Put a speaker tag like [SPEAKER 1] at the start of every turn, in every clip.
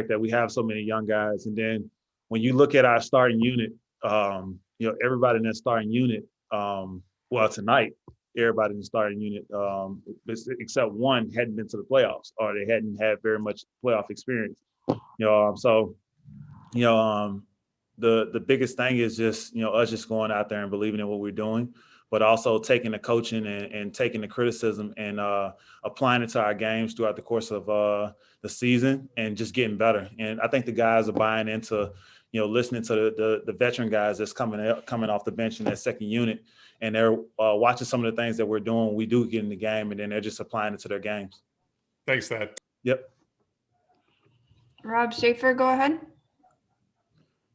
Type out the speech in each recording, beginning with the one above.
[SPEAKER 1] that we have so many young guys. And then when you look at our starting unit, everybody in that starting unit, tonight, everybody in the starting unit, except one hadn't been to the playoffs or they hadn't had very much playoff experience. The biggest thing is just, us just going out there and believing in what we're doing, but also taking the coaching and taking the criticism and applying it to our games throughout the course of the season and just getting better. And I think the guys are buying into, listening to the veteran guys that's coming off the bench in that second unit, and they're watching some of the things that we're doing when we do get in the game, and then they're just applying it to their games.
[SPEAKER 2] Thanks, Thad.
[SPEAKER 1] Yep.
[SPEAKER 3] Rob Schaefer, go ahead.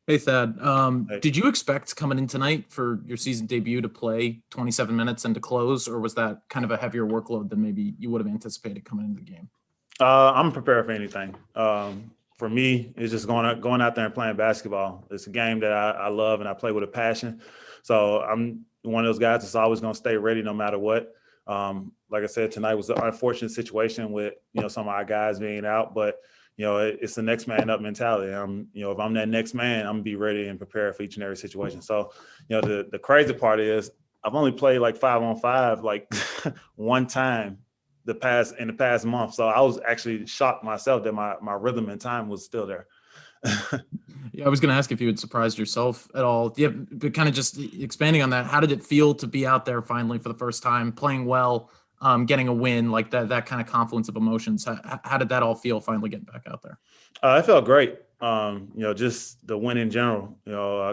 [SPEAKER 4] Hey, Thad. Did you expect coming in tonight for your season debut to play 27 minutes and to close, or was that kind of a heavier workload than maybe you would have anticipated coming into the game?
[SPEAKER 1] I'm prepared for anything. For me, it's just going out there and playing basketball. It's a game that I love and I play with a passion. So I'm one of those guys that's always going to stay ready no matter what. Like I said, tonight was an unfortunate situation with, some of our guys being out, but it's the next man up mentality. If I'm that next man, I'm gonna be ready and prepared for each and every situation. So, the crazy part is I've only played like 5-on-5 like one time in the past month. So I was actually shocked myself that my rhythm and time was still there.
[SPEAKER 4] Yeah, I was going to ask if you had surprised yourself at all. Yeah, but kind of just expanding on that, how did it feel to be out there finally for the first time, playing well, getting a win, like that kind of confluence of emotions? How did that all feel finally getting back out there?
[SPEAKER 1] It felt great. Just the win in general,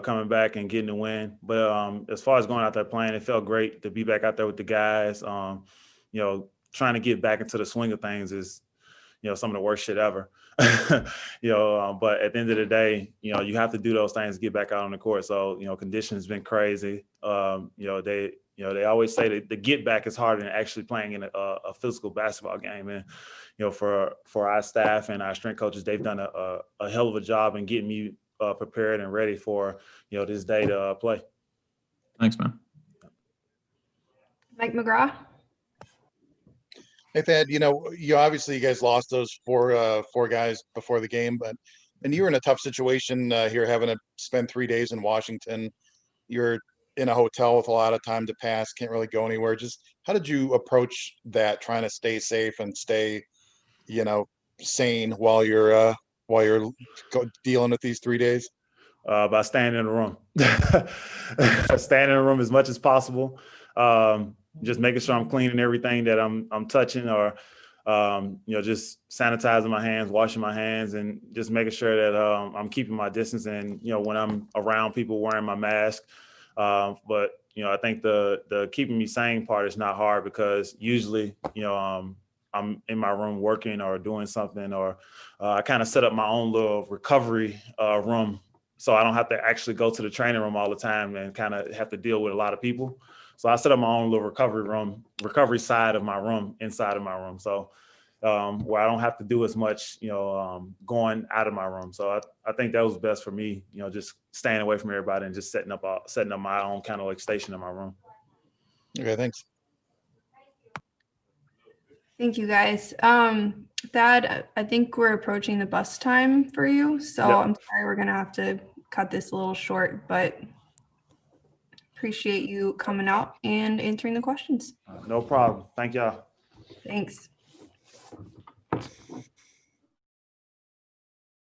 [SPEAKER 1] coming back and getting the win. But as far as going out there playing, it felt great to be back out there with the guys. Trying to get back into the swing of things is, some of the worst shit ever. But at the end of the day, you have to do those things to get back out on the court. So, conditions have been crazy. They always say that the get back is harder than actually playing in a physical basketball game. And, for our staff and our strength coaches, they've done a hell of a job in getting me prepared and ready for, this day to play.
[SPEAKER 4] Thanks, man.
[SPEAKER 3] Mike McGraw.
[SPEAKER 5] Hey, Thad, obviously you guys lost those four guys before the game, and you were in a tough situation here, having to spend 3 days in Washington. You're in a hotel with a lot of time to pass, can't really go anywhere. Just how did you approach that, trying to stay safe and stay, sane while you're dealing with these 3 days?
[SPEAKER 1] By staying in the room, staying in the room as much as possible. Just making sure I'm cleaning everything that I'm touching, or just sanitizing my hands, washing my hands, and just making sure that I'm keeping my distance. And when I'm around people, wearing my mask. But I think the keeping me sane part is not hard, because usually I'm in my room working or doing something, or I kind of set up my own little recovery room, so I don't have to actually go to the training room all the time and kind of have to deal with a lot of people. So I set up my own little recovery side of my room, inside of my room. So where I don't have to do as much, going out of my room. So I think that was best for me, just staying away from everybody and just setting up my own kind of like station in my room.
[SPEAKER 5] Okay, thanks.
[SPEAKER 3] Thank you, guys. Thad, I think we're approaching the bus time for you. So yep. I'm sorry, we're going to have to cut this a little short, but appreciate you coming out and answering the questions.
[SPEAKER 1] No problem. Thank y'all.
[SPEAKER 3] Thanks.